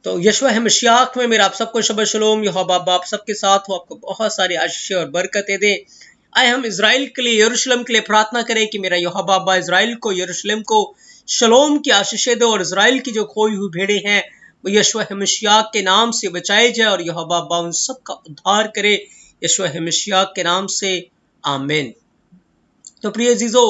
तो यशवा है मशियाक में मेरा आप सबको शबा शलोम। यहोवा बाप सबके साथ हो, आपको बहुत सारी आशीष और बरकतें दे। आए हम इजराइल के लिए, यरूशलेम के लिए प्रार्थना करें कि मेरा यहोवा बाप इजराइल को, यरूशलेम को शलोम की आशीषें दो और इजराइल की जो खोई हुई भेड़ें हैं वो यशवा है मशियाक के नाम से बचाए जाए और यहोवा बाप उन सबका उद्धार करे यशवा है मशियाक के नाम से, आमीन। तो प्रिय जीजो,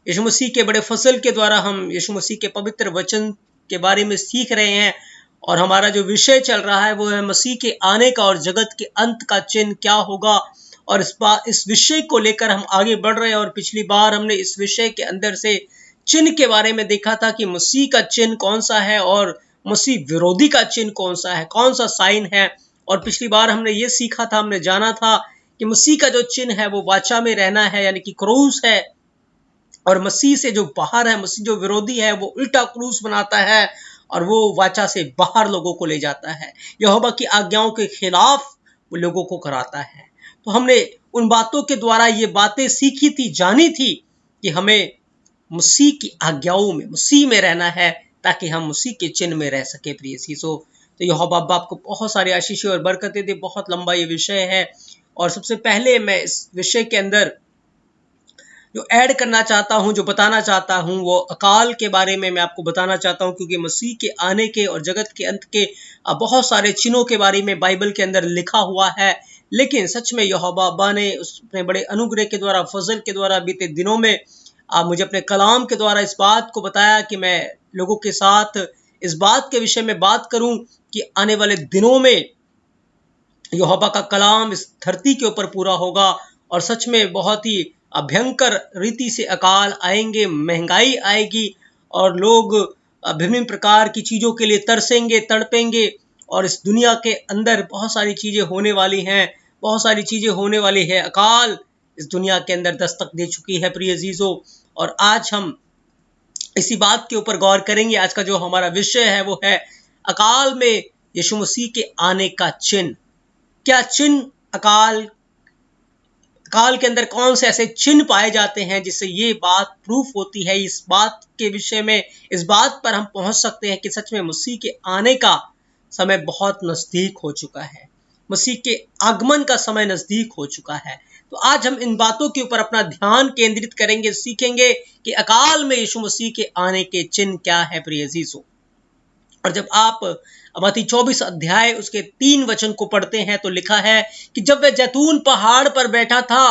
यीशु मसीह के बड़े फसल के द्वारा हम यीशु मसीह के पवित्र वचन के बारे में सीख रहे हैं और हमारा जो विषय चल रहा है वो है मसीह के आने का और जगत के अंत का चिन्ह क्या होगा। और इस विषय को लेकर हम आगे बढ़ रहे हैं और पिछली बार हमने इस विषय के अंदर से चिन्ह के बारे में देखा था कि मसीह का चिन्ह कौन सा है और मसीह विरोधी का चिन्ह कौन सा है, कौन सा साइन है। और पिछली बार हमने ये सीखा था, हमने जाना था कि मसीह का जो चिन्ह है वो वाचा में रहना है, यानी कि क्रूस है, और मसीह से जो बाहर है, मसीह जो विरोधी है वो उल्टा क्रूस बनाता है और वो वाचा से बाहर लोगों को ले जाता है, यहोवा की आज्ञाओं के खिलाफ वो लोगों को कराता है। तो हमने उन बातों के द्वारा ये बातें सीखी थी, जानी थी कि हमें मसीह की आज्ञाओं में, मसीह में रहना है ताकि हम मसीह के चिन्ह में रह सके। प्रिय सीसो, तो यहोवा बाप को बहुत सारी आशीषें और बरकतें दे। बहुत लंबा ये विषय है और सबसे पहले मैं इस विषय के अंदर जो ऐड करना चाहता हूं, जो बताना चाहता हूं, वो अकाल के बारे में मैं आपको बताना चाहता हूं, क्योंकि मसीह के आने के और जगत के अंत के बहुत सारे चिन्हों के बारे में बाइबल के अंदर लिखा हुआ है। लेकिन सच में यहोवा अब्बा ने उसने बड़े अनुग्रह के द्वारा, फजल के द्वारा बीते दिनों में मुझे अपने कलाम के द्वारा इस बात को बताया कि मैं लोगों के साथ इस बात के विषय में बात करूं कि आने वाले दिनों में यहोवा का कलाम इस धरती के ऊपर पूरा होगा और सच में बहुत ही भयंकर रीति से अकाल आएंगे, महंगाई आएगी और लोग विभिन्न प्रकार की चीजों के लिए तरसेंगे, तड़पेंगे और इस दुनिया के अंदर बहुत सारी चीजें होने वाली हैं, बहुत सारी चीजें होने वाली है। अकाल इस दुनिया के अंदर दस्तक दे चुकी है प्रिय जीजो, और आज हम इसी बात के ऊपर गौर करेंगे। आज का जो हमारा विषय है वो है अकाल में यीशु मसीह के आने का चिन्ह। क्या चिन्ह अकाल के अंदर कौन से ऐसे चिन्ह पाए जाते हैं जिससे ये बात प्रूफ होती है, इस बात के विषय में, इस बात पर हम पहुंच सकते हैं कि सच में मसीह के आने का समय बहुत नजदीक हो चुका है, मसीह के आगमन का समय नजदीक हो चुका है। तो आज हम इन बातों के ऊपर अपना ध्यान केंद्रित करेंगे, सीखेंगे कि अकाल में यीशु मसीह के आने के चिन्ह क्या है प्रिय अजीजों। और जब आप मत्ती 24 अध्याय उसके 3 वचन को पढ़ते हैं तो लिखा है कि जब वह जैतून पहाड़ पर बैठा था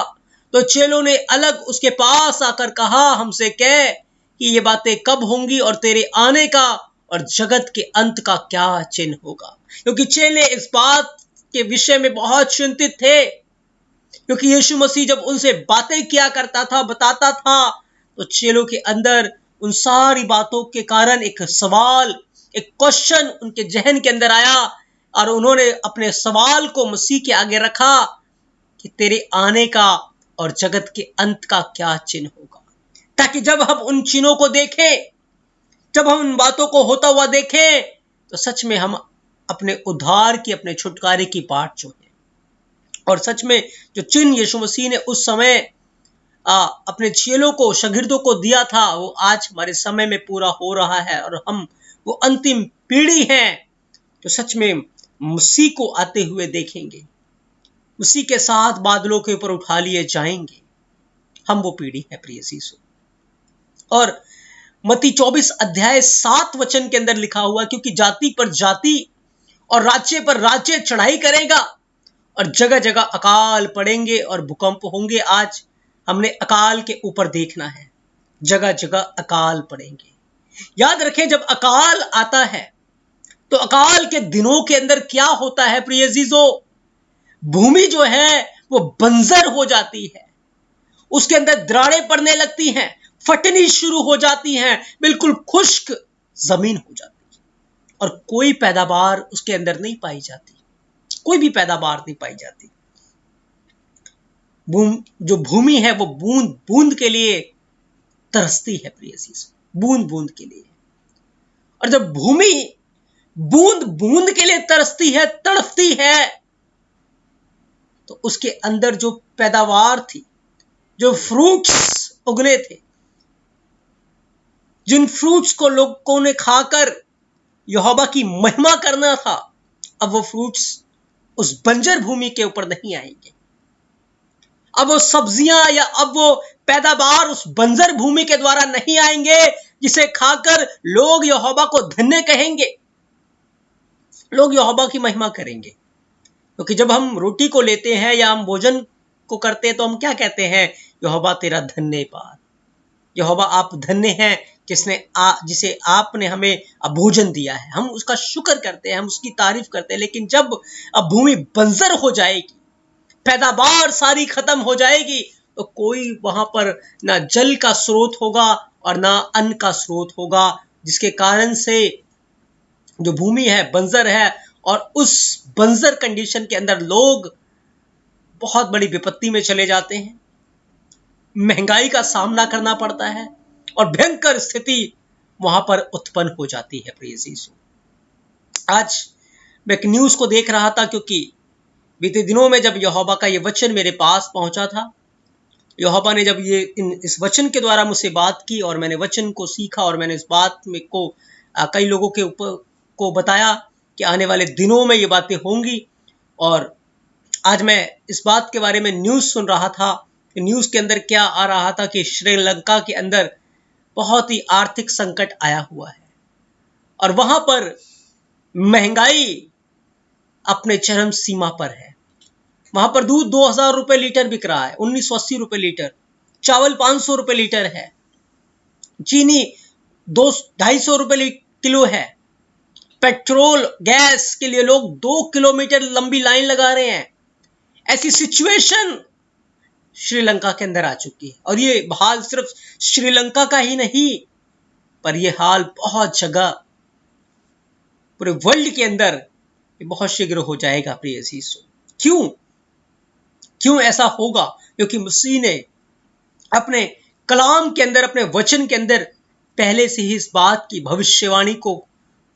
तो चेलों ने अलग उसके पास आकर कहा, हमसे कह कि ये बातें कब होंगी और तेरे आने का और जगत के अंत का क्या चिन्ह होगा। क्योंकि चेले इस बात के विषय में बहुत चिंतित थे, क्योंकि यीशु मसीह जब उनसे बातें किया करता था, बताता था, तो चेलों के अंदर उन सारी बातों के कारण एक सवाल, एक क्वेश्चन उनके जहन के अंदर आया और उन्होंने अपने सवाल को मसीह के आगे रखा कि तेरे आने का और जगत के अंत का क्या चिन्ह होगा, ताकि जब हम उन चिन्हों को देखें, जब हम उन बातों को होता हुआ देखें, तो सच में हम अपने उद्धार की, अपने छुटकारे की बाट जो है, और सच में जो चिन्ह यीशु मसीह ने उस समय अपने चेलों को, शागिर्दों को दिया था, वो आज हमारे समय में पूरा हो रहा है और हम वो अंतिम पीढ़ी हैं तो सच में मसीह को आते हुए देखेंगे, मसीह के साथ बादलों के ऊपर उठा लिए जाएंगे। हम वो पीढ़ी है प्रिय सीसो। और मत्ती 24 अध्याय 7 वचन के अंदर लिखा हुआ, क्योंकि जाति पर जाति और राज्य पर राज्य चढ़ाई करेगा और जगह जगह अकाल पड़ेंगे और भूकंप होंगे। आज हमने अकाल के ऊपर देखना है, जगह जगह अकाल पड़ेंगे। याद रखें, जब अकाल आता है तो अकाल के दिनों के अंदर क्या होता है प्रिय अजीजो, भूमि जो है वो बंजर हो जाती है, उसके अंदर दरारें पड़ने लगती हैं, फटनी शुरू हो जाती हैं, बिल्कुल खुश्क जमीन हो जाती है और कोई पैदावार उसके अंदर नहीं पाई जाती, कोई भी पैदावार नहीं पाई जाती। जो भूमि है वो बूंद बूंद के लिए तरसती है प्रिय अजीज, बूंद बूंद के लिए। और जब भूमि बूंद बूंद के लिए तरसती है, तड़पती है, तो उसके अंदर जो पैदावार थी, जो फ्रूट्स उगने थे, जिन फ्रूट्स को लोगों ने खाकर यहोवा की महिमा करना था, अब वो फ्रूट्स उस बंजर भूमि के ऊपर नहीं आएंगे। अब वो सब्जियां या अब वो पैदावार उस बंजर भूमि के द्वारा नहीं आएंगे जिसे खाकर लोग यहोवा को धन्य कहेंगे, लोग यहोवा की महिमा करेंगे। क्योंकि जब हम रोटी को लेते हैं या हम भोजन को करते हैं तो हम क्या कहते हैं? यहोवा तेरा धन्यवाद, यहोवा आप धन्य हैं जिसे आपने हमें भोजन दिया है। हम उसका शुक्र करते हैं, हम उसकी तारीफ करते हैं। लेकिन जब अब भूमि बंजर हो जाएगी, पैदावार सारी खत्म हो जाएगी, तो कोई वहां पर ना जल का स्रोत होगा और ना अन्न का स्रोत होगा, जिसके कारण से जो भूमि है बंजर है, और उस बंजर कंडीशन के अंदर लोग बहुत बड़ी विपत्ति में चले जाते हैं, महंगाई का सामना करना पड़ता है और भयंकर स्थिति वहां पर उत्पन्न हो जाती है। प्रिय यीशु, आज मैं एक न्यूज को देख रहा था, क्योंकि बीते दिनों में जब यहोवा का ये वचन मेरे पास पहुंचा था, यहोवा ने जब इस वचन के द्वारा मुझसे बात की और मैंने वचन को सीखा और मैंने इस बात में को कई लोगों के ऊपर को बताया कि आने वाले दिनों में ये बातें होंगी। और आज मैं इस बात के बारे में न्यूज सुन रहा था कि न्यूज के अंदर क्या आ रहा था कि श्रीलंका के अंदर बहुत ही आर्थिक संकट आया हुआ है और वहां पर महंगाई अपने चरम सीमा पर है। वहां पर दूध 2000 रुपए लीटर बिक रहा है, 1980 रुपए लीटर, चावल 500 रुपए लीटर है, चीनी 250 रुपए किलो है, पेट्रोल गैस के लिए लोग 2 किलोमीटर लंबी लाइन लगा रहे हैं। ऐसी सिचुएशन श्रीलंका के अंदर आ चुकी है। और ये हाल सिर्फ श्रीलंका का ही नहीं, पर यह हाल बहुत जगह पूरे वर्ल्ड के अंदर बहुत शीघ्र हो जाएगा। प्रिय यीशु, क्यों ऐसा होगा? क्योंकि मसीह ने अपने कलाम के अंदर, अपने वचन के अंदर पहले से ही इस बात की भविष्यवाणी को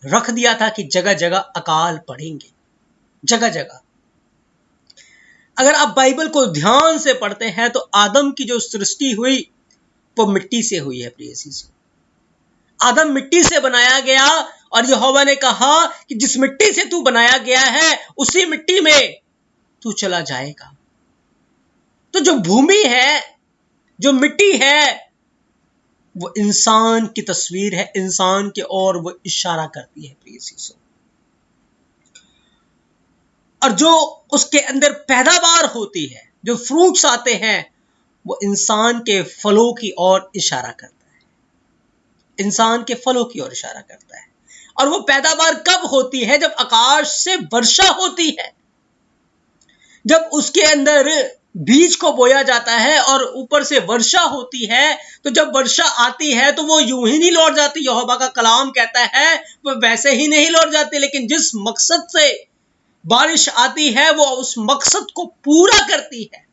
रख दिया था कि जगह जगह अकाल पड़ेंगे, जगह जगह। अगर आप बाइबल को ध्यान से पढ़ते हैं तो आदम की जो सृष्टि हुई वो मिट्टी से हुई है। प्रिय यीशु, आदम मिट्टी से बनाया गया और यहोवा ने कहा कि जिस मिट्टी से तू बनाया गया है उसी मिट्टी में तू चला जाएगा। तो जो भूमि है, जो मिट्टी है, वो इंसान की तस्वीर है, इंसान के ओर वो इशारा करती है। प्रिय यीशु, और जो उसके अंदर पैदावार होती है, जो फ्रूट्स आते हैं, वो इंसान के फलों की ओर इशारा करता है, इंसान के फलों की ओर इशारा करता है। और वो पैदावार कब होती है? जब आकाश से वर्षा होती है, जब उसके अंदर बीज को बोया जाता है और ऊपर से वर्षा होती है। तो जब वर्षा आती है तो वो यूं ही नहीं लौट जाती। यहोवा का कलाम कहता है वो वैसे ही नहीं लौट जाती, लेकिन जिस मकसद से बारिश आती है वो उस मकसद को पूरा करती है,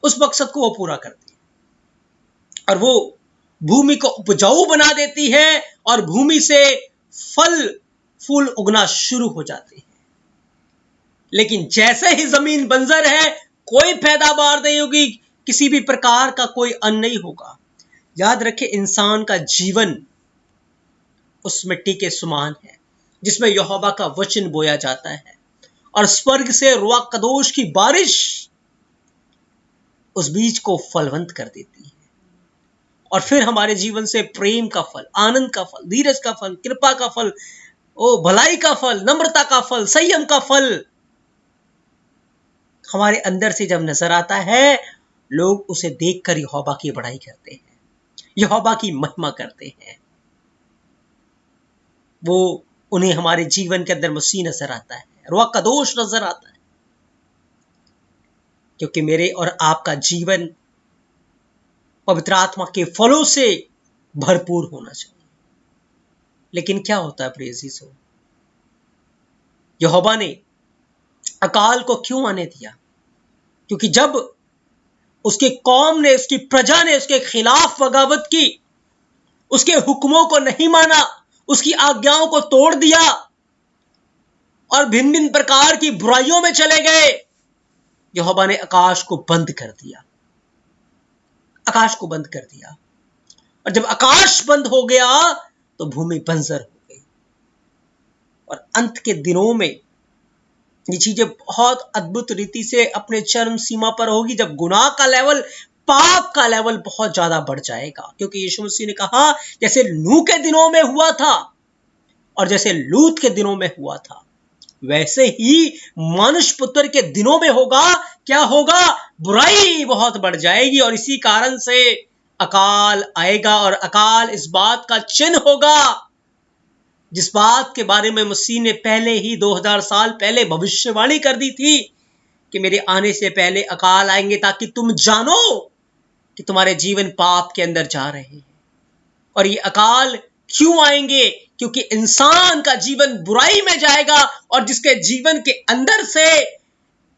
उस मकसद को वो पूरा करती है और वो भूमि को उपजाऊ बना देती है और भूमि से फल फूल उगना शुरू हो जाते हैं। लेकिन जैसे ही जमीन बंजर है, कोई पैदावार नहीं होगी, किसी भी प्रकार का कोई अन्न नहीं होगा। याद रखें, इंसान का जीवन उस मिट्टी के समान है जिसमें यहोवा का वचन बोया जाता है और स्वर्ग से रुआ कदोश की बारिश उस बीज को फलवंत कर देती है। और फिर हमारे जीवन से प्रेम का फल, आनंद का फल, धीरज का फल, कृपा का फल, भलाई का फल, नम्रता का फल, संयम का फल हमारे अंदर से जब नजर आता है, लोग उसे देखकर यहोवा की बड़ाई करते हैं, यहोवा की महिमा करते हैं। वो उन्हें हमारे जीवन के अंदर मसीह नजर आता है, रुआ कदोश नजर आता है। क्योंकि मेरे और आपका जीवन पवित्र आत्मा के फलों से भरपूर होना चाहिए। लेकिन क्या होता है प्रिय यीशु, यहोवा ने अकाल को क्यों आने दिया? क्योंकि जब उसकी कौम ने, उसकी प्रजा ने उसके खिलाफ बगावत की, उसके हुक्मों को नहीं माना, उसकी आज्ञाओं को तोड़ दिया और भिन्न भिन्न प्रकार की बुराइयों में चले गए, यहोवा ने आकाश को बंद कर दिया, आकाश को बंद कर दिया। और जब आकाश बंद हो गया तो भूमि बंजर हो गई। अंत के दिनों में ये चीजें बहुत अद्भुत रीति से अपने चरम सीमा पर होगी, जब गुनाह का लेवल, पाप का लेवल बहुत ज्यादा बढ़ जाएगा। क्योंकि यीशु मसीह ने कहा जैसे नूह के दिनों में हुआ था और जैसे लूत के दिनों में हुआ था, वैसे ही मनुष्य पुत्र के दिनों में होगा। क्या होगा? बुराई बहुत बढ़ जाएगी और इसी कारण से अकाल आएगा। और अकाल इस बात का चिन्ह होगा जिस बात के बारे में मसीह ने पहले ही 2000 साल पहले भविष्यवाणी कर दी थी कि मेरे आने से पहले अकाल आएंगे, ताकि तुम जानो कि तुम्हारे जीवन पाप के अंदर जा रहे हैं। और ये अकाल क्यों आएंगे? क्योंकि इंसान का जीवन बुराई में जाएगा और जिसके जीवन के अंदर से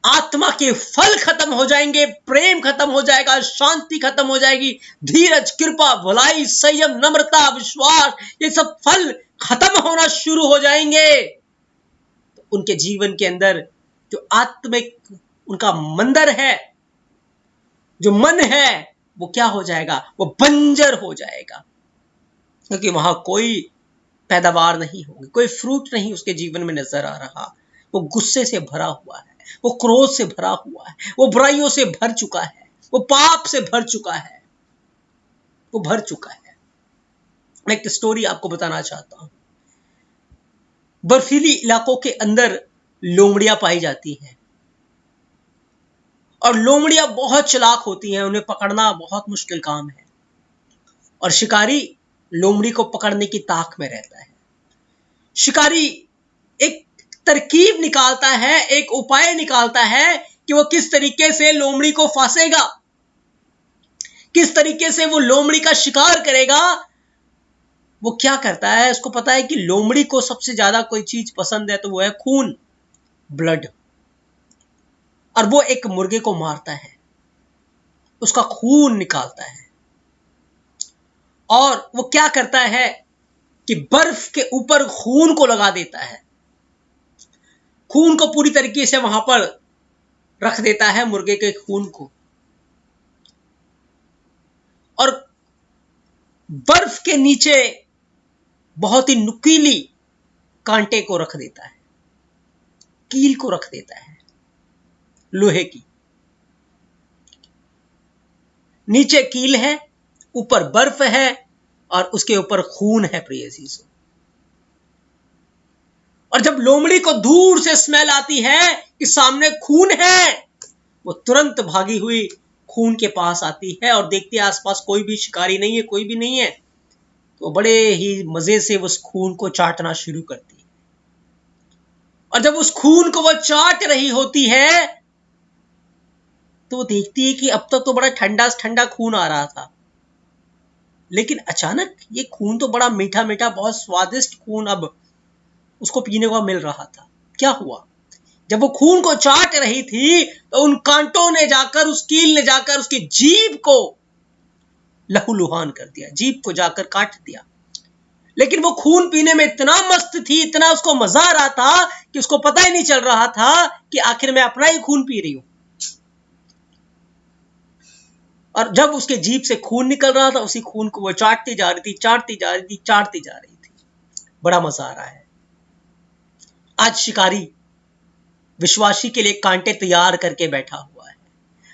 आत्मा के फल खत्म हो जाएंगे, प्रेम खत्म हो जाएगा, शांति खत्म हो जाएगी, धीरज, कृपा, भलाई, संयम, नम्रता, विश्वास, ये सब फल खत्म होना शुरू हो जाएंगे। तो उनके जीवन के अंदर जो आत्मिक उनका मंदिर है, जो मन है, वो क्या हो जाएगा? वो बंजर हो जाएगा, क्योंकि वहां कोई पैदावार नहीं होगी, कोई फ्रूट नहीं उसके जीवन में नजर आ रहा। वो गुस्से से भरा हुआ है, वो क्रोध से भरा हुआ है, वो बुराइयों से भर चुका है, वो पाप से भर चुका है, वो भर चुका है। मैं एक स्टोरी आपको बताना चाहता हूं। बर्फीली इलाकों के अंदर लोमड़ियां पाई जाती हैं और लोमड़ियां बहुत चालाक होती हैं, उन्हें पकड़ना बहुत मुश्किल काम है और शिकारी लोमड़ी को पकड़ने की ताक में रहता है। शिकारी एक तरकीब निकालता है, एक उपाय निकालता है कि वो किस तरीके से लोमड़ी को फांसेगा, किस तरीके से वो लोमड़ी का शिकार करेगा। वो क्या करता है, उसको पता है कि लोमड़ी को सबसे ज्यादा कोई चीज पसंद है तो वो है खून, ब्लड। और वो एक मुर्गे को मारता है, उसका खून निकालता है और वो क्या करता है कि बर्फ के ऊपर खून को लगा देता है, खून को पूरी तरीके से वहां पर रख देता है, मुर्गे के खून को, और बर्फ के नीचे बहुत ही नुकीली कांटे को रख देता है, कील को रख देता है, लोहे की। नीचे कील है, ऊपर बर्फ है और उसके ऊपर खून है, प्रिय चीजों। और जब लोमड़ी को दूर से स्मेल आती है कि सामने खून है, वो तुरंत भागी हुई खून के पास आती है और देखती है आसपास कोई भी शिकारी नहीं है, कोई भी नहीं है, तो बड़े ही मजे से उस खून को चाटना शुरू करती है। और जब उस खून को वो चाट रही होती है तो वो देखती है कि अब तक तो बड़ा ठंडा ठंडा खून आ रहा था, लेकिन अचानक ये खून तो बड़ा मीठा मीठा, बहुत स्वादिष्ट खून अब उसको पीने को मिल रहा था। क्या हुआ? जब वो खून को चाट रही थी तो उन कांटों ने जाकर, उस कील ने जाकर उसकी जीभ को लहूलुहान कर दिया, जीभ को जाकर काट दिया। लेकिन वो खून पीने में इतना मस्त थी, इतना उसको मजा आ रहा था कि उसको पता ही नहीं चल रहा था कि आखिर मैं अपना ही खून पी रही हूं। और जब उसके जीभ से खून निकल रहा था, उसी खून को वो चाटती जा रही थी, चाटती जा रही थी, चाटती जा रही थी। बड़ा मजा आ रहा है। आज शिकारी विश्वासी के लिए कांटे तैयार करके बैठा हुआ है।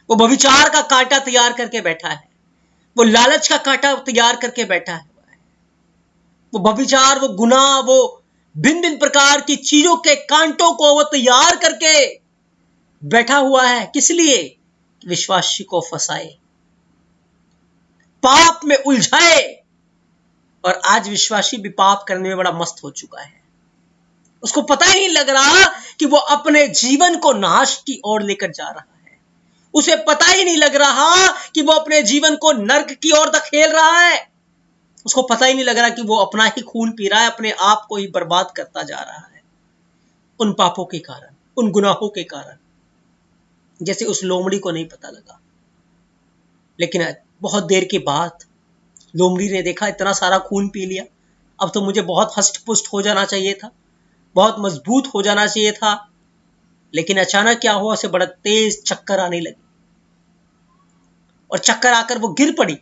वो व्यभिचार का कांटा तैयार करके बैठा है, वो लालच का कांटा तैयार करके बैठा है, वो व्यभिचार, वो गुनाह, वो भिन्न भिन्न प्रकार की चीजों के कांटों को वो तैयार करके बैठा हुआ है। किस लिए? विश्वासी को फंसाए, पाप में उलझाए। और आज विश्वासी भी पाप करने में बड़ा मस्त हो चुका है। उसको पता ही नहीं लग रहा कि वो अपने जीवन को नाश की ओर लेकर जा रहा है। उसे पता ही नहीं लग रहा कि वो अपने जीवन को नर्क की ओर धकेल रहा है। उसको पता ही नहीं लग रहा कि वो अपना ही खून पी रहा है, अपने आप को ही बर्बाद करता जा रहा है उन पापों के कारण, उन गुनाहों के कारण, जैसे उस लोमड़ी को नहीं पता लगा। लेकिन बहुत देर के बाद लोमड़ी ने देखा इतना सारा खून पी लिया, अब तो मुझे बहुत हष्ट पुष्ट हो जाना चाहिए था, बहुत मजबूत हो जाना चाहिए था। लेकिन अचानक क्या हुआ, उसे बड़ा तेज चक्कर आने लगे और चक्कर आकर वो गिर पड़ी।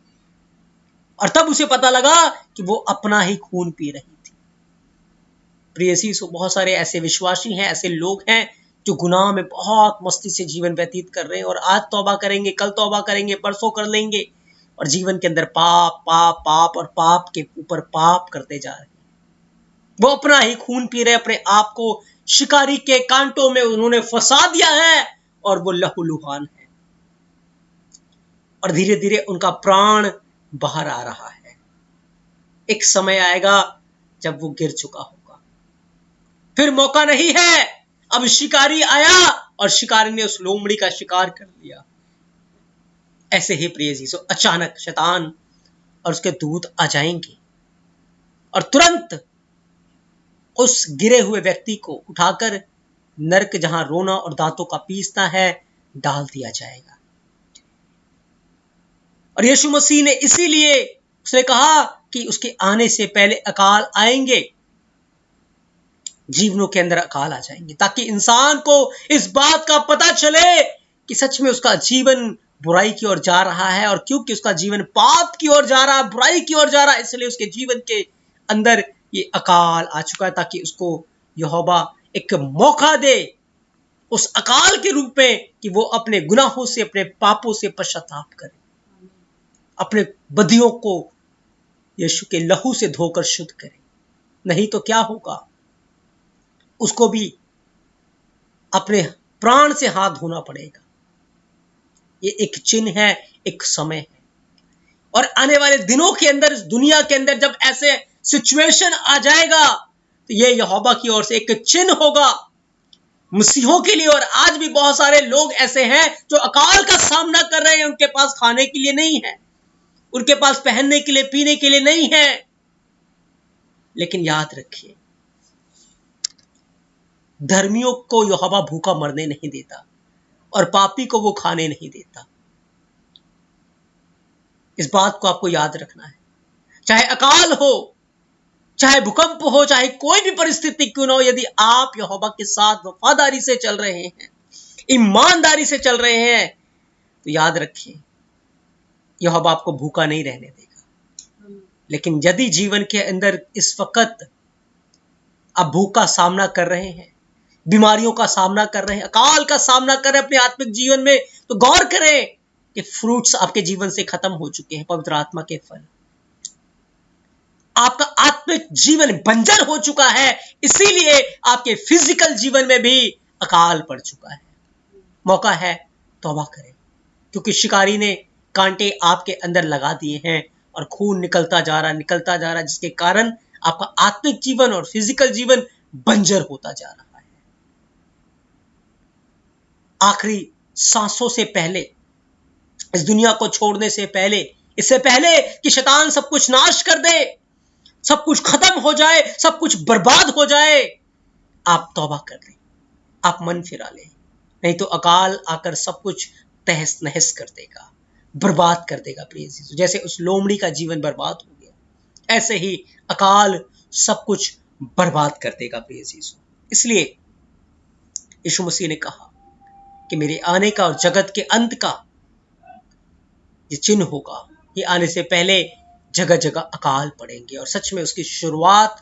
और तब उसे पता लगा कि वो अपना ही खून पी रही थी। प्रिय सो बहुत सारे ऐसे विश्वासी हैं, ऐसे लोग हैं जो गुनाह में बहुत मस्ती से जीवन व्यतीत कर रहे हैं और आज तौबा करेंगे, कल तौबा करेंगे, परसों कर लेंगे और जीवन के अंदर पाप पाप पाप और पाप के ऊपर पाप करते जा रहे हैं। वो अपना ही खून पी रहे, अपने आप को शिकारी के कांटों में उन्होंने फंसा दिया है और वो लहूलुहान है और धीरे धीरे उनका प्राण बाहर आ रहा है। एक समय आएगा जब वो गिर चुका होगा, फिर मौका नहीं है। अब शिकारी आया और शिकारी ने उस लोमड़ी का शिकार कर लिया। ऐसे ही प्रिय जीसो अचानक शैतान और उसके दूत आ जाएंगे और तुरंत उस गिरे हुए व्यक्ति को उठाकर नरक, जहां रोना और दांतों का पीसना है, डाल दिया जाएगा। और यीशु मसीह ने इसीलिए उसने कहा कि उसके आने से पहले अकाल आएंगे, जीवनों के अंदर अकाल आ जाएंगे, ताकि इंसान को इस बात का पता चले कि सच में उसका जीवन बुराई की ओर जा रहा है। और क्योंकि उसका जीवन पाप की ओर जा रहा है, बुराई की ओर जा रहा है, इसलिए उसके जीवन के अंदर ये अकाल आ चुका है, ताकि उसको यहोवा एक मौका दे उस अकाल के रूप में कि वो अपने गुनाहों से, अपने पापों से पश्चाताप करे, अपने बदियों को यीशु के लहू से धोकर शुद्ध करे। नहीं तो क्या होगा, उसको भी अपने प्राण से हाथ धोना पड़ेगा। ये एक चिन्ह है, एक समय है। और आने वाले दिनों के अंदर, इस दुनिया के अंदर जब ऐसे सिचुएशन आ जाएगा, तो ये यहोवा की ओर से एक चिन्ह होगा मसीहों के लिए। और आज भी बहुत सारे लोग ऐसे हैं जो अकाल का सामना कर रहे हैं। उनके पास खाने के लिए नहीं है, उनके पास पहनने के लिए, पीने के लिए नहीं है। लेकिन याद रखिए, धर्मियों को यहोवा भूखा मरने नहीं देता और पापी को वो खाने नहीं देता। इस बात को आपको याद रखना है। चाहे अकाल हो, चाहे भूकंप हो, चाहे कोई भी परिस्थिति क्यों ना हो, यदि आप यहोवा के साथ वफादारी से चल रहे हैं, ईमानदारी से चल रहे हैं, तो याद रखिए यहोवा आपको भूखा नहीं रहने देगा। लेकिन यदि जीवन के अंदर इस वक्त आप भूख का सामना कर रहे हैं, बीमारियों का सामना कर रहे हैं, अकाल का सामना कर रहे हैं अपने आत्मिक जीवन में, तो गौर करें कि फ्रूट्स आपके जीवन से खत्म हो चुके हैं, पवित्र आत्मा के फल। आपका आत्मिक जीवन बंजर हो चुका है, इसीलिए आपके फिजिकल जीवन में भी अकाल पड़ चुका है। मौका है तौबा करें, क्योंकि शिकारी ने कांटे आपके अंदर लगा दिए हैं और खून निकलता जा रहा, जिसके कारण आपका आत्मिक जीवन और फिजिकल जीवन बंजर होता जा रहा है। आखिरी सांसों से पहले, इस दुनिया को छोड़ने से पहले, इससे पहले कि शैतान सब कुछ नाश कर दे, सब कुछ खत्म हो जाए, सब कुछ बर्बाद हो जाए, आप तौबा कर लें, आप मन फिरा लें। नहीं तो अकाल आकर सब कुछ तहस नहस कर देगा, बर्बाद कर देगा। प्रिय यीशु, जैसे उस लोमड़ी का जीवन बर्बाद हो गया, ऐसे ही अकाल सब कुछ बर्बाद कर देगा। प्रिय यीशु, इसलिए यीशु मसीह ने कहा कि मेरे आने का और जगत के अंत का ये चिन्ह होगा। ये आने से पहले जगह जगह अकाल पड़ेंगे और सच में उसकी शुरुआत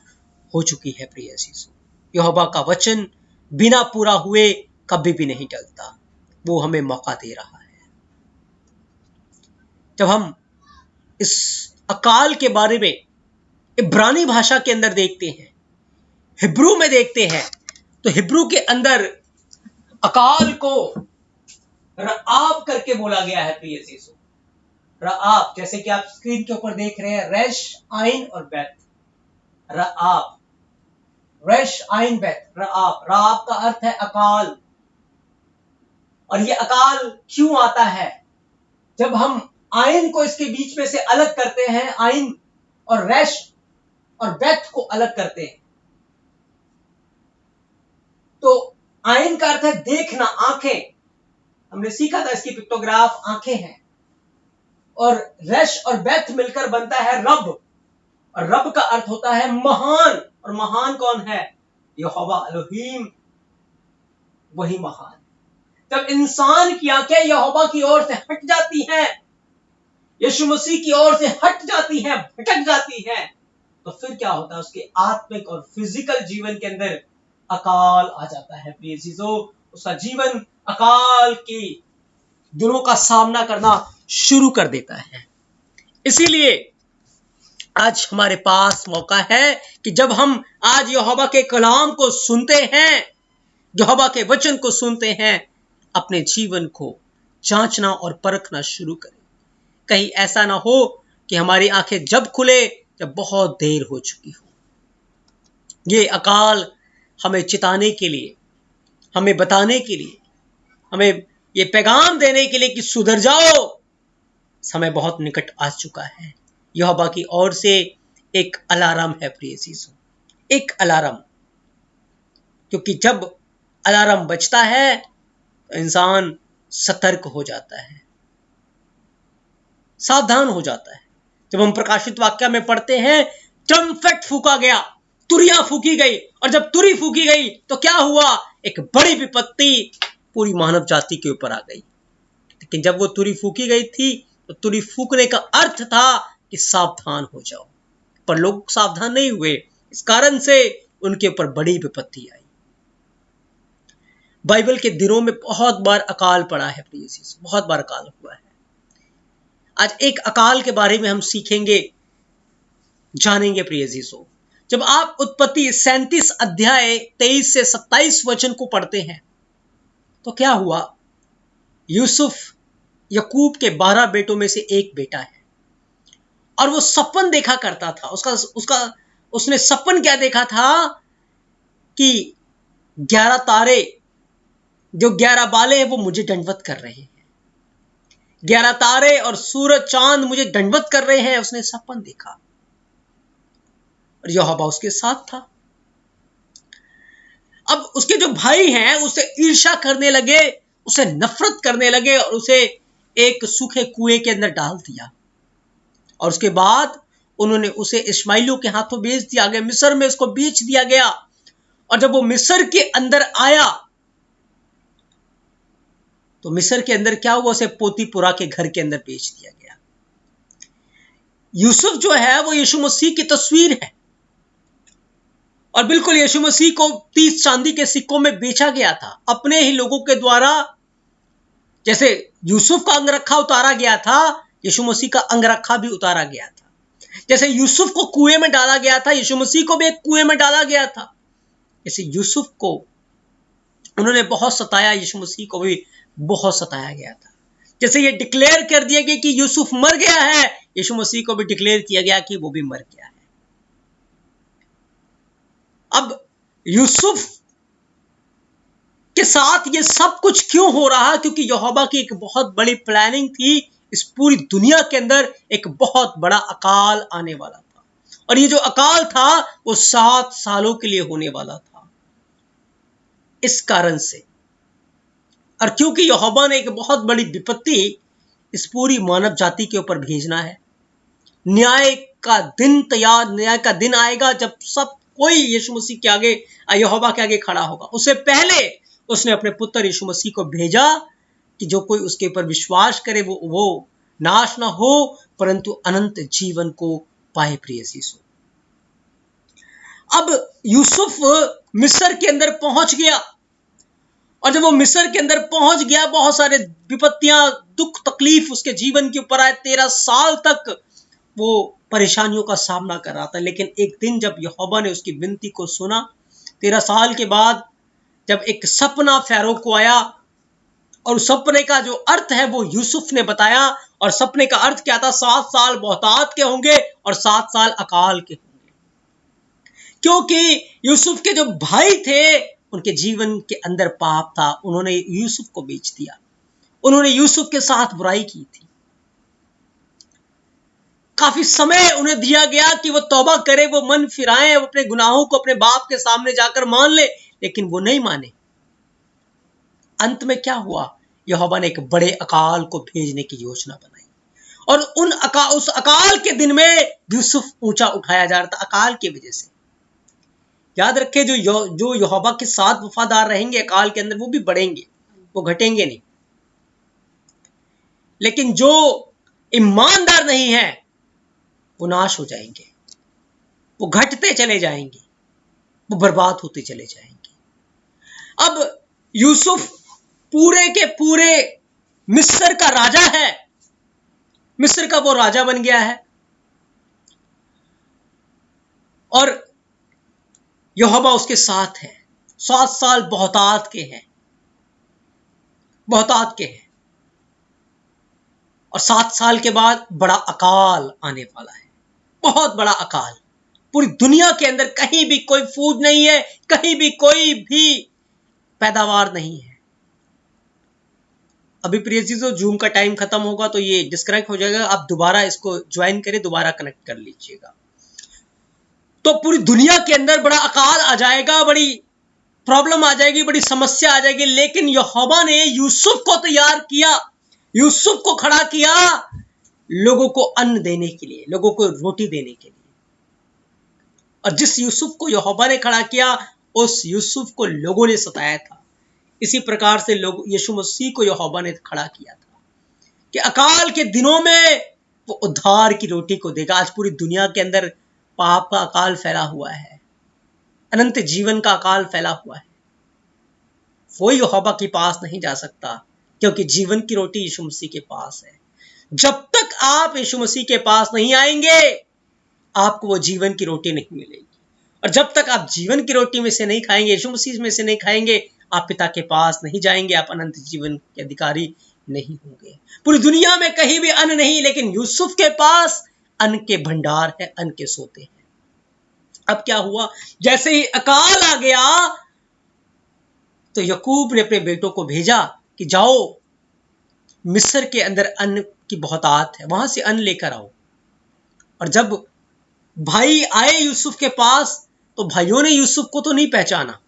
हो चुकी है। प्रिय यीशु, यहोवा का वचन बिना पूरा हुए कभी भी नहीं टलता, वो हमें मौका दे रहा है। जब हम इस अकाल के बारे में इब्रानी भाषा के अंदर देखते हैं, हिब्रू में देखते हैं, तो हिब्रू के अंदर अकाल को रआब करके बोला गया है। प्रिय यीशु, रआब, जैसे कि आप स्क्रीन के ऊपर देख रहे हैं, रेश आइन और बैत, रआब, रेश आइन बैत, रआब। रआब का अर्थ है अकाल। और ये अकाल क्यों आता है? जब हम आइन को इसके बीच में से अलग करते हैं, आइन और रेश और बैत को अलग करते हैं, तो आइन का अर्थ है देखना, आंखें। हमने सीखा था इसकी पिक्टोग्राफ आंखें हैं। और रेश और बैत मिलकर बनता है रब, और रब का अर्थ होता है महान। और महान कौन है? यहोवा एलोहीम, वही महान। जब इंसान की आंखें यहोवा की ओर से हट जाती हैं, यीशु मसीह की ओर से हट जाती हैं, भटक जाती हैं, तो फिर क्या होता है, उसके आत्मिक और फिजिकल जीवन के अंदर अकाल आ जाता है प्रिय चीजों। उसका जीवन अकाल की दिनों का सामना करना शुरू कर देता है। इसीलिए आज हमारे पास मौका है कि जब हम आज यहोवा के कलाम को सुनते हैं, यहोवा के वचन को सुनते हैं, अपने जीवन को जांचना और परखना शुरू करें। कहीं ऐसा ना हो कि हमारी आंखें जब खुले जब बहुत देर हो चुकी हो। ये अकाल हमें चिताने के लिए, हमें बताने के लिए, हमें ये पैगाम देने के लिए कि सुधर जाओ, समय बहुत निकट आ चुका है। यहोवा की ओर से एक अलार्म है प्रिय चीजों, एक अलार्म। क्योंकि जब अलार्म बजता है तो इंसान सतर्क हो जाता है, सावधान हो जाता है। जब हम प्रकाशित वाक्य में पढ़ते हैं, ट्रम्पेट फूका गया, तुरियां फूकी गई, और जब तुरी फूकी गई तो क्या हुआ, एक बड़ी विपत्ति पूरी मानव जाति के ऊपर आ गई। लेकिन जब वो तुरी फूकी गई थी तो तुरी फूकने का अर्थ था कि सावधान हो जाओ, पर लोग सावधान नहीं हुए। इस कारण से उनके ऊपर बड़ी विपत्ति आई। बाइबल के दिनों में बहुत बार अकाल पड़ा है प्रिय चीज, बहुत बार अकाल हुआ है। आज एक अकाल के बारे में हम सीखेंगे, जानेंगे प्रिय चीजों। जब आप उत्पत्ति 37 अध्याय 23 से 27 वचन को पढ़ते हैं तो क्या हुआ, यूसुफ यकूब के 12 बेटों में से एक बेटा है, और वो सपन देखा करता था। उसने सपन क्या देखा था कि 11 तारे, जो 11 बाले हैं, वो मुझे दंडवत कर रहे हैं। 11 तारे और सूरज चांद मुझे दंडवत कर रहे हैं, उसने सपन देखा। और यहोवा उसके साथ था। अब उसके जो भाई हैं उसे ईर्ष्या करने लगे, उसे नफरत करने लगे और उसे एक सूखे कुएं के अंदर डाल दिया। और उसके बाद उन्होंने उसे इश्माइलियों के हाथों बेच दिया गया, मिस्र में उसको बेच दिया गया। और जब वो मिस्र के अंदर आया तो मिस्र के अंदर क्या हुआ, उसे पोतीपुरा के घर के अंदर बेच दिया गया। यूसुफ जो है वो यीशु मसीह की तस्वीर है, और बिल्कुल यीशु मसीह को 30 चांदी के सिक्कों में बेचा गया था, अपने ही लोगों के द्वारा। जैसे यूसुफ का अंगरखा उतारा गया था, यीशु मसीह का अंगरखा भी उतारा गया था। जैसे यूसुफ को कुएं में डाला गया था, यीशु मसीह को भी एक कुएं में डाला गया था। जैसे यूसुफ को उन्होंने बहुत सताया, यीशु मसीह को भी बहुत सताया गया था। जैसे ये डिक्लेयर कर दिया गया कि यूसुफ मर गया है, यीशु मसीह को भी डिक्लेयर किया गया कि वो भी मर गया है। अब यूसुफ के साथ ये सब कुछ क्यों हो रहा है, क्योंकि यहोवा की एक बहुत बड़ी प्लानिंग थी। इस पूरी दुनिया के अंदर एक बहुत बड़ा अकाल आने वाला था, और ये जो अकाल था वो 7 सालों के लिए होने वाला था। इस कारण से, और क्योंकि यहोवा ने एक बहुत बड़ी विपत्ति इस पूरी मानव जाति के ऊपर भेजना है, न्याय का दिन तैयार, न्याय का दिन आएगा जब सब कोई यीशु मसीह के आगे, यहोवा के आगे खड़ा होगा। उससे पहले उसने अपने पुत्र यीशु मसीह को भेजा कि जो कोई उसके ऊपर विश्वास करे वो नाश ना हो परंतु अनंत जीवन को पाए प्रिय चीजों। अब यूसुफ मिस्र के अंदर पहुंच गया, और जब वो मिस्र के अंदर पहुंच गया, बहुत सारे विपत्तियां, दुख तकलीफ उसके जीवन के ऊपर आए। 13 साल तक वो परेशानियों का सामना कर रहा था। लेकिन एक दिन जब यहोवा ने उसकी विनती को सुना, 13 साल के बाद जब एक सपना फैरो को आया, और सपने का जो अर्थ है वो यूसुफ ने बताया। और सपने का अर्थ क्या था, 7 साल बहुतात के होंगे और 7 साल अकाल के होंगे। क्योंकि यूसुफ के जो भाई थे उनके जीवन के अंदर पाप था, उन्होंने यूसुफ को बेच दिया, उन्होंने यूसुफ के साथ बुराई की थी। काफी समय उन्हें दिया गया कि वो तौबा करे, वो मन फिराएं, वो अपने गुनाहों को अपने बाप के सामने जाकर मान ले, लेकिन वो नहीं माने। अंत में क्या हुआ, यहोवा ने एक बड़े अकाल को भेजने की योजना बनाई, और उस अकाल के दिन में यूसुफ ऊंचा उठाया जा रहा था अकाल की वजह से। याद रखें, जो यहोवा के साथ वफादार रहेंगे अकाल के अंदर, वो भी बढ़ेंगे, वो घटेंगे नहीं। लेकिन जो ईमानदार नहीं है वो नाश हो जाएंगे। वो घटते चले जाएंगे, वो बर्बाद होते चले जाएंगे। अब यूसुफ पूरे के पूरे मिस्र का राजा है, मिस्र का वो राजा बन गया है, और यहोवा उसके साथ है। 7 साल बहुतात के हैं, बहुतात के हैं, और 7 साल के बाद बड़ा अकाल आने वाला है, बहुत बड़ा अकाल। पूरी दुनिया के अंदर कहीं भी कोई फूड नहीं है, कहीं भी कोई भी पैदावार नहीं है। अभी प्रिय चीजों, जूम का टाइम खत्म होगा तो ये डिस्कनेक्ट हो जाएगा, आप दोबारा इसको ज्वाइन करें, दोबारा कनेक्ट कर लीजिएगा। तो पूरी दुनिया के अंदर बड़ा अकाल आ जाएगा, बड़ी प्रॉब्लम आ जाएगी, बड़ी समस्या आ जाएगी, लेकिन यहोवा ने यूसुफ को तैयार किया, यूसुफ को खड़ा किया लोगों को अन्न देने के लिए, लोगों को रोटी देने के लिए। और जिस यूसुफ को यहोवा ने खड़ा किया, उस यूसुफ को लोगों ने सताया था। इसी प्रकार से लोग यीशु मसीह को यहोवा ने खड़ा किया था कि अकाल के दिनों में वो उद्धार की रोटी को देगा। आज पूरी दुनिया के अंदर पाप का अकाल फैला हुआ है, अनंत जीवन का अकाल फैला हुआ है। वो यहोवा के पास नहीं जा सकता, क्योंकि जीवन की रोटी यीशु मसीह के पास है। जब तक आप यीशु मसीह के पास नहीं आएंगे, आपको वो जीवन की रोटी नहीं मिलेगी। और जब तक आप जीवन की रोटी में से नहीं खाएंगे, यीशु मसीह में से नहीं खाएंगे, आप पिता के पास नहीं जाएंगे, आप अनंत जीवन के अधिकारी नहीं होंगे। पूरी दुनिया में कहीं भी अन्न नहीं, लेकिन यूसुफ के पास अन्न के भंडार है, अन्न के सोते हैं। अब क्या हुआ, जैसे ही अकाल आ गया तो याकूब ने अपने बेटों को भेजा कि जाओ, मिस्र के अंदर अन्न की बहुतात है, वहां से अन्न लेकर आओ। और जब भाई आए यूसुफ के पास, तो भाइयों ने यूसुफ को तो नहीं पहचाना।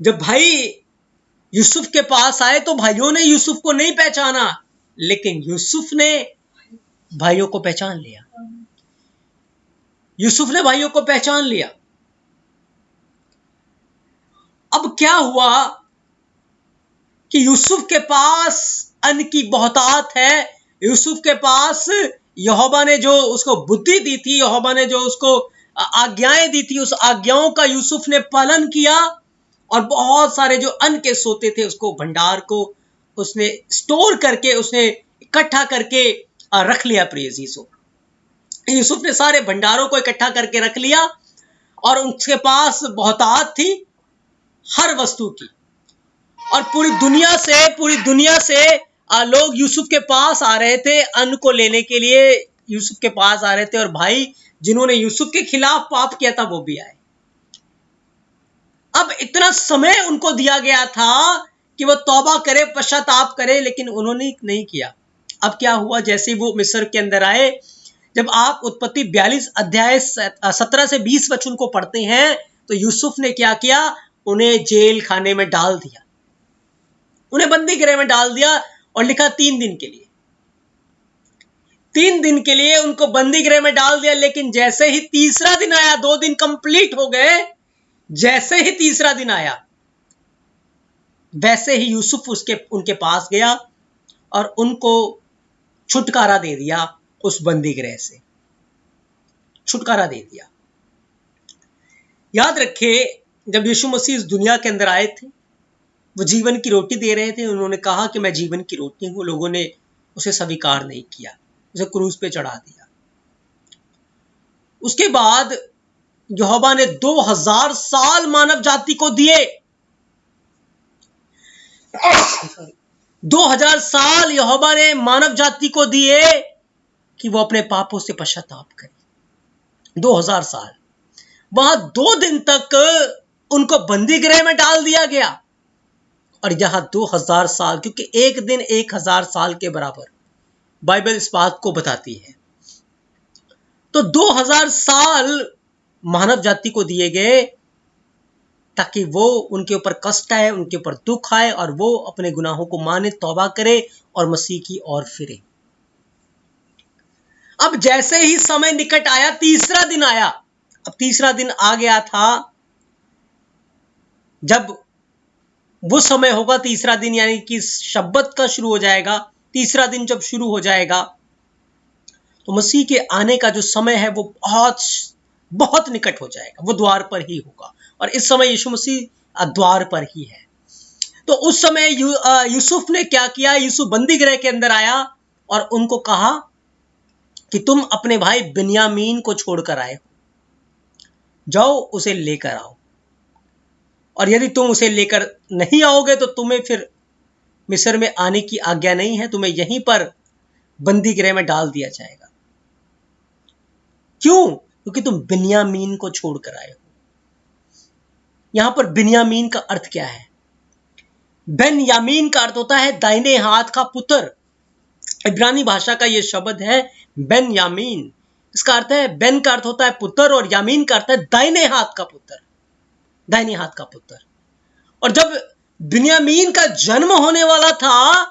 जब भाई यूसुफ के पास आए तो भाइयों ने यूसुफ को नहीं पहचाना, लेकिन यूसुफ ने भाइयों को पहचान लिया। यूसुफ ने भाइयों को पहचान लिया। अब क्या हुआ कि यूसुफ के पास अन्न की बहुतात है, यूसुफ के पास यहोवा ने जो उसको बुद्धि दी थी, यहोवा ने जो उसको आज्ञाएं दी थी, उस आज्ञाओं का यूसुफ ने पालन किया, और बहुत सारे जो अन्न के सोते थे, उसको भंडार को उसने स्टोर करके, उसने इकट्ठा करके रख लिया। प्रिय यूसुफ ने सारे भंडारों को इकट्ठा करके रख लिया, और उसके पास बहुतात थी हर वस्तु की। और पूरी दुनिया से लोग यूसुफ के पास आ रहे थे, अन्न को लेने के लिए यूसुफ के पास आ रहे थे। और भाई जिन्होंने यूसुफ के खिलाफ पाप किया था, वो भी आए। अब इतना समय उनको दिया गया था कि वो तौबा करे, पश्चाताप करे, लेकिन उन्होंने नहीं किया। अब क्या हुआ, जैसे वो मिस्र के अंदर आए, जब आप उत्पत्ति 42 अध्याय 17 से 20 वचन को पढ़ते हैं, तो यूसुफ ने क्या किया, उन्हें जेल खाने में डाल दिया, उन्हें बंदी गृह में डाल दिया, और लिखा 3 दिन के लिए, 3 दिन के लिए उनको बंदी गृह में डाल दिया। लेकिन जैसे ही तीसरा दिन आया, 2 दिन कंप्लीट हो गए, जैसे ही तीसरा दिन आया, वैसे ही यूसुफ उनके पास गया और उनको छुटकारा दे दिया, उस बंदी गृह से छुटकारा दे दिया। याद रखिए, जब यीशु मसीह इस दुनिया के अंदर आए थे, वो जीवन की रोटी दे रहे थे। उन्होंने कहा कि मैं जीवन की रोटी हूं। लोगों ने उसे स्वीकार नहीं किया, उसे क्रूस पे चढ़ा दिया। उसके बाद यहोवा ने 2000 साल मानव जाति को दिए। 2000 साल यहोवा ने मानव जाति को दिए कि वो अपने पापों से पश्चाताप करे। 2000 साल, वहां 2 दिन तक उनको बंदी गृह में डाल दिया गया, और यहां 2000 साल, क्योंकि एक दिन 1000 साल के बराबर, बाइबल इस बात को बताती है। तो 2000 साल मानव जाति को दिए गए ताकि वो, उनके ऊपर कष्ट आए, उनके ऊपर दुख आए, और वो अपने गुनाहों को माने, तौबा करे और मसीह की ओर फिरे। अब जैसे ही समय निकट आया, तीसरा दिन आया। अब तीसरा दिन आ गया था, जब वो समय होगा तीसरा दिन, यानी कि शब्बत का शुरू हो जाएगा। तीसरा दिन जब शुरू हो जाएगा, तो मसीह के आने का जो समय है वो बहुत बहुत निकट हो जाएगा, वो द्वार पर ही होगा। और इस समय यीशु मसीह द्वार पर ही है। तो उस समय यूसुफ ने क्या किया, यूसुफ बंदी गृह के अंदर आया और उनको कहा कि तुम अपने भाई बिन्यामीन को छोड़कर आए हो, जाओ उसे लेकर आओ, और यदि तुम उसे लेकर नहीं आओगे तो तुम्हें फिर मिस्र में आने की आज्ञा नहीं है, तुम्हें यहीं पर बंदी गृह में डाल दिया जाएगा। क्यों? क्योंकि तुम बिन्यामीन को छोड़कर आए हो। यहां पर बिन्यामीन का अर्थ क्या है? बेन्यामीन का अर्थ होता है दाहिने हाथ का पुत्र। इब्रानी भाषा का यह शब्द है बेन्यामीन। इसका अर्थ है, बेन का अर्थ होता है पुत्र और यामीन का अर्थ है दाहिने हाथ का पुत्र, दाहिने हाथ का पुत्र। और जब बिन्यामीन का जन्म होने वाला था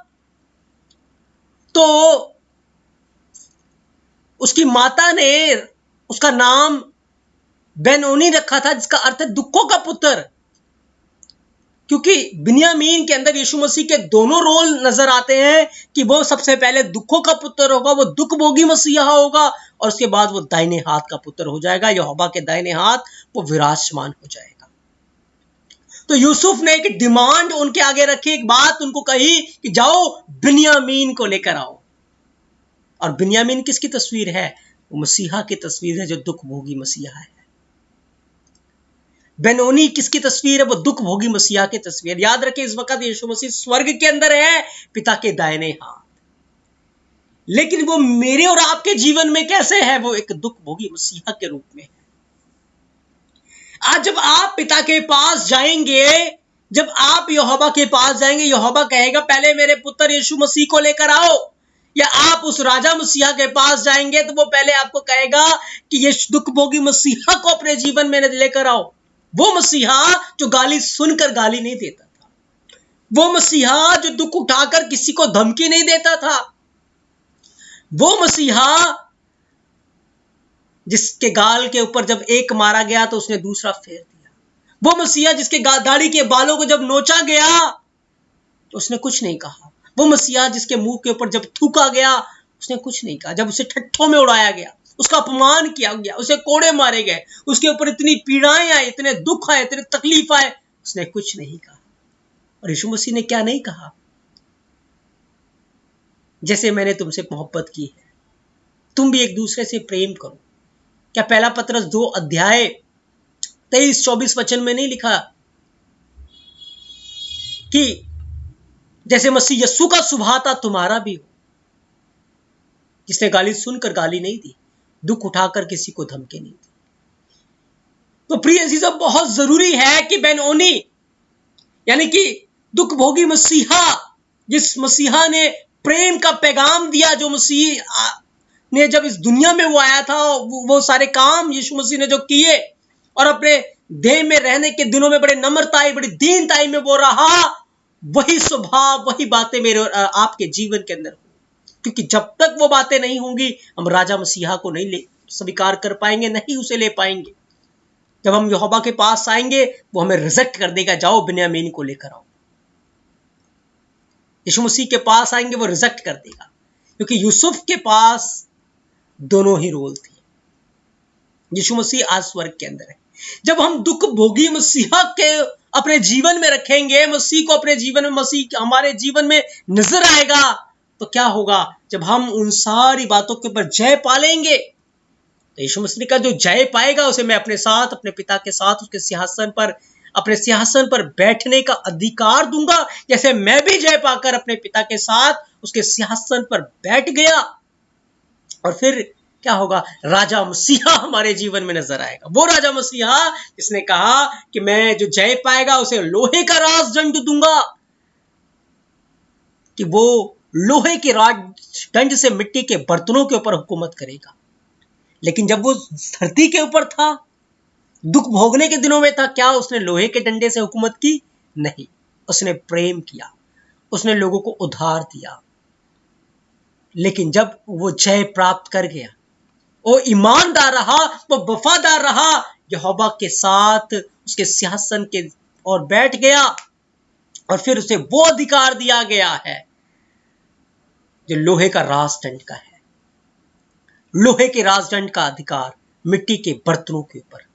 तो उसकी माता ने उसका नाम बेनोनी रखा था, जिसका अर्थ है दुखों का पुत्र। क्योंकि बिन्यामीन के अंदर यीशु मसीह के दोनों रोल नजर आते हैं कि वो सबसे पहले दुखों का पुत्र होगा, वो दुख भोगी मसीहा होगा, और उसके बाद वो दाहिने हाथ का पुत्र हो जाएगा, यहोवा के दाहिने हाथ वो विराजमान हो जाएगा। तो यूसुफ ने एक डिमांड उनके आगे रखी, एक बात उनको कही कि जाओ बिन्यामीन को लेकर आओ। और बिन्यामीन किसकी तस्वीर है? वो मसीहा की तस्वीर है, जो दुख भोगी मसीहा है। बेनोनी किसकी तस्वीर है? वो दुख भोगी मसीहा की तस्वीर। याद रखें, इस वक्त यीशु मसीह स्वर्ग के अंदर है, पिता के दाहिने हाथ। लेकिन वो मेरे और आपके जीवन में कैसे है? वो एक दुख भोगी मसीहा के रूप में है। आज जब आप पिता के पास जाएंगे, जब आप यहोवा के पास जाएंगे, यहोवा कहेगा पहले मेरे पुत्र यीशु मसीह को लेकर आओ। या आप उस राजा मसीहा के पास जाएंगे तो वो पहले आपको कहेगा कि ये दुख भोगी मसीहा को अपने जीवन में लेकर आओ। वो मसीहा जो गाली सुनकर गाली नहीं देता था, वो मसीहा जो दुख उठाकर किसी को धमकी नहीं देता था, वो मसीहा जिसके गाल के ऊपर जब एक मारा गया तो उसने दूसरा फेर दिया, वो मसीहा जिसके दाढ़ी के बालों को जब नोचा गया तो उसने कुछ नहीं कहा, वो मसीहा जिसके मुंह के ऊपर जब थूका गया उसने कुछ नहीं कहा, जब उसे ठट्ठों में उड़ाया गया, उसका अपमान किया गया, उसे कोड़े मारे गए, उसके ऊपर इतनी पीड़ाएं आई, इतने दुख आए, इतने तकलीफ आए, उसने कुछ नहीं कहा। और यीशु मसीह ने क्या नहीं कहा? जैसे मैंने तुमसे मोहब्बत की है, तुम भी एक दूसरे से प्रेम करो। क्या पहला पतरस 2 अध्याय 23-24 वचन में नहीं लिखा कि जैसे मसीह यीशु का स्वभाव था तुम्हारा भी हो, जिसने गाली सुनकर गाली नहीं दी, दुख उठाकर किसी को धमकी नहीं दी। तो प्रिय अजीजों, बहुत जरूरी है कि बेनोनी यानी कि दुख भोगी मसीहा, जिस मसीहा ने प्रेम का पैगाम दिया, जो मसीह ने जब इस दुनिया में वो आया था, वो सारे काम यीशु मसीह ने जो किए, और अपने देह में रहने के दिनों में बड़े नम्रताई, बड़ी दीनताई में वो रहा, वही स्वभाव, वही बातें मेरे और आपके जीवन के अंदर। क्योंकि जब तक वो बातें नहीं होंगी, हम राजा मसीहा को नहीं ले स्वीकार कर पाएंगे, नहीं उसे ले पाएंगे। जब हम यहोवा के पास आएंगे, वो हमें रिजेक्ट कर देगा, जाओ बिन्यामीन को लेकर आओ। यीशु मसीह के पास आएंगे, वो रिजेक्ट कर देगा, क्योंकि यूसुफ के पास दोनों ही रोल थे। यीशु मसीह आज स्वर्ग के अंदर है। जब हम दुख भोगी मसीहा के अपने जीवन में रखेंगे, मसीह को अपने जीवन में, मसीह हमारे जीवन में नजर आएगा, तो क्या होगा? जब हम उन सारी बातों के ऊपर जय पालेंगे, तो यीशु मसीह का जो जय पाएगा उसे मैं अपने साथ, अपने पिता के साथ उसके सिंहासन पर, अपने सिंहासन पर बैठने का अधिकार दूंगा, जैसे मैं भी जय पाकर अपने पिता के साथ उसके सिंहासन पर बैठ गया। और फिर क्या होगा? राजा मसीहा हमारे जीवन में नजर आएगा। वो राजा मसीहा जिसने कहा कि मैं जो जय पाएगा उसे लोहे का राजदंड दूंगा, कि वो लोहे के राजदंड से मिट्टी के बर्तनों के ऊपर हुकूमत करेगा। लेकिन जब वो धरती के ऊपर था, दुख भोगने के दिनों में था, क्या उसने लोहे के डंडे से हुकूमत की? नहीं, उसने प्रेम किया, उसने लोगों को उधार दिया। लेकिन जब वो जय प्राप्त कर गया, वो ईमानदार रहा, वो वफादार रहा, यहोवा के साथ उसके सिंहासन के और बैठ गया, और फिर उसे वो अधिकार दिया गया है जो लोहे का राजदंड का है। लोहे के राजदंड का अधिकार मिट्टी के बर्तनों के ऊपर,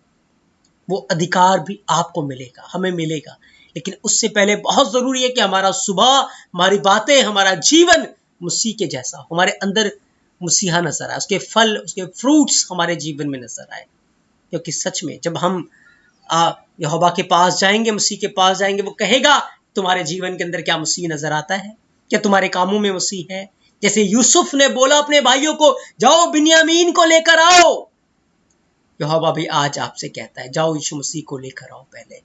वो अधिकार भी आपको मिलेगा, हमें मिलेगा। लेकिन उससे पहले बहुत जरूरी है कि हमारा सुबह, हमारी बातें, हमारा जीवन मसीह के जैसा हो, हमारे अंदर मसीहा नजर आए, उसके फल, उसके फ्रूट्स हमारे जीवन में नजर आए। क्योंकि सच में जब हम यहोवा के पास जाएंगे, मसीह के पास जाएंगे, वो कहेगा तुम्हारे जीवन के अंदर क्या मसीह नजर आता है, क्या तुम्हारे कामों में मसीह है। जैसे यूसुफ ने बोला अपने भाइयों को, जाओ बिन्यामीन को लेकर आओ, यहोवा भी आज आपसे कहता है, जाओ यीशु मसीह को लेकर आओ पहले।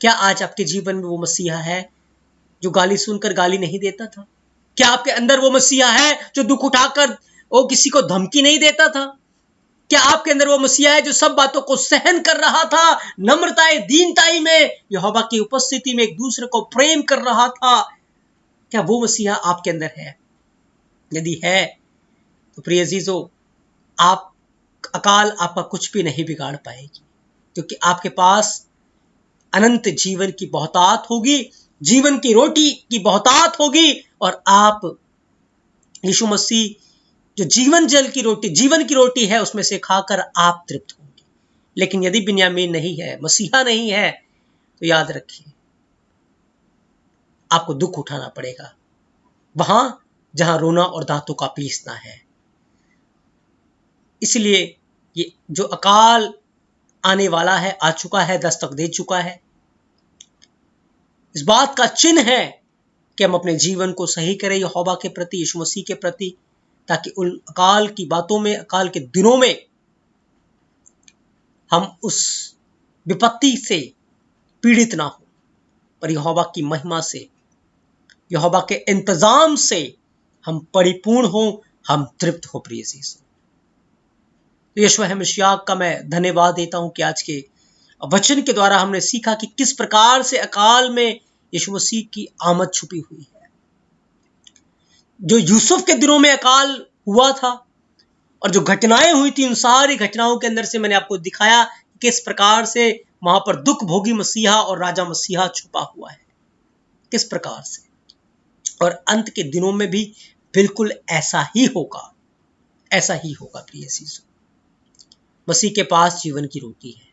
क्या आज आपके जीवन में वो मसीहा है जो गाली सुनकर गाली नहीं देता था? क्या आपके अंदर वो मसीहा है जो दुख उठाकर वो किसी को धमकी नहीं देता था? क्या आपके अंदर वो मसीहा है जो सब बातों को सहन कर रहा था, नम्रताई, दीनताई में, यहोवा की उपस्थिति में एक दूसरे को प्रेम कर रहा था? क्या वो मसीहा आपके अंदर है? यदि है तो प्रिय अजीजों, आप अकाल आपका कुछ भी नहीं बिगाड़ पाएगी, क्योंकि आपके पास अनंत जीवन की बहुतात होगी, जीवन की रोटी की बहुतात होगी, और आप यीशु मसीह जो जीवन जल की रोटी, जीवन की रोटी है, उसमें से खाकर आप तृप्त होंगे। लेकिन यदि बिन्यामीन नहीं है, मसीहा नहीं है, तो याद रखिए आपको दुख उठाना पड़ेगा वहां जहां रोना और दांतों का पीसना है। इसलिए ये जो अकाल आने वाला है, आ चुका है, दस्तक दे चुका है, इस बात का चिन्ह है कि हम अपने जीवन को सही करें यहोवा के प्रति, यीशु मसीह के प्रति, ताकि उन अकाल की बातों में, अकाल के दिनों में हम उस विपत्ति से पीड़ित ना हो, पर यहोवा की महिमा से, यहोवा के इंतजाम से हम परिपूर्ण हो, हम तृप्त हो। प्रिय यीशु, तो यीशु मसीह का मैं धन्यवाद देता हूं कि आज के वचन के द्वारा हमने सीखा कि किस प्रकार से अकाल में यीशु मसीह की आमद छुपी हुई है। जो यूसुफ के दिनों में अकाल हुआ था और जो घटनाएं हुई थी, उन सारी घटनाओं के अंदर से मैंने आपको दिखाया किस प्रकार से वहां पर दुख भोगी मसीहा और राजा मसीहा छुपा हुआ है, किस प्रकार से। और अंत के दिनों में भी बिल्कुल ऐसा ही होगा, ऐसा ही होगा। प्रिय यीशु, मसीह के पास जीवन की रोटी है,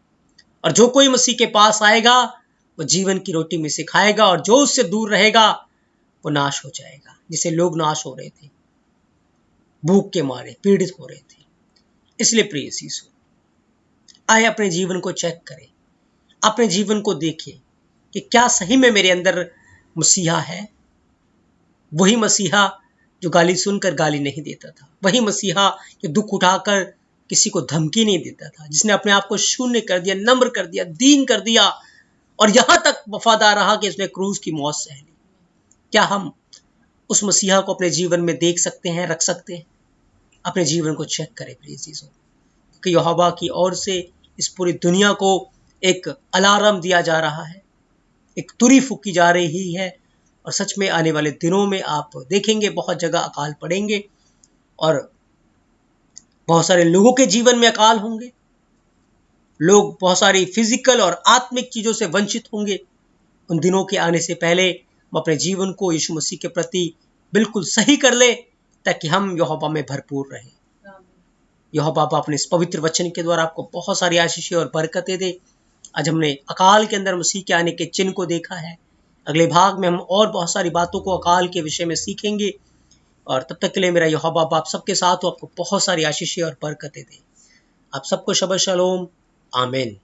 और जो कोई मसीह के पास आएगा वो जीवन की रोटी में से खाएगा, और जो उससे दूर रहेगा वो नाश हो जाएगा। जिसे लोग नाश हो रहे थे, भूख के मारे पीड़ित हो रहे थे। इसलिए प्रिय यीशु, आए अपने जीवन को चेक करें, अपने जीवन को देखें कि क्या सही में मेरे अंदर मसीहा है। वही मसीहा जो गाली सुनकर गाली नहीं देता था, वही मसीहा जो दुख उठाकर किसी को धमकी नहीं देता था, जिसने अपने आप को शून्य कर दिया, नम्र कर दिया, दीन कर दिया, और यहां तक वफादार रहा कि उसने क्रूस की मौत सह ली। क्या हम उस मसीहा को अपने जीवन में देख सकते हैं, रख सकते हैं? अपने जीवन को चेक करें प्रिय चीजों, कि यहोवा की ओर से इस पूरी दुनिया को एक अलार्म दिया जा रहा है, एक तुरी फूकी जा रही है, और सच में आने वाले दिनों में आप देखेंगे बहुत जगह अकाल पड़ेंगे, और बहुत सारे लोगों के जीवन में अकाल होंगे। लोग बहुत सारी फिजिकल और आत्मिक चीजों से वंचित होंगे। उन दिनों के आने से पहले हम अपने जीवन को यीशु मसीह के प्रति बिल्कुल सही कर ले, ताकि हम यहोवा में भरपूर रहें। यहोवा अपने इस पवित्र वचन के द्वारा आपको बहुत सारी आशीषें और बरकतें दे। आज हमने अकाल के अंदर मसीह के आने के चिन्ह को देखा है। अगले भाग में हम और बहुत सारी बातों को अकाल के विषय में सीखेंगे, और तब तक के लिए मेरा यहोवा आप सबके साथ हो, आपको बहुत सारी आशीषें और बरकतें दे। आप सबको शबा शलोम, आमीन।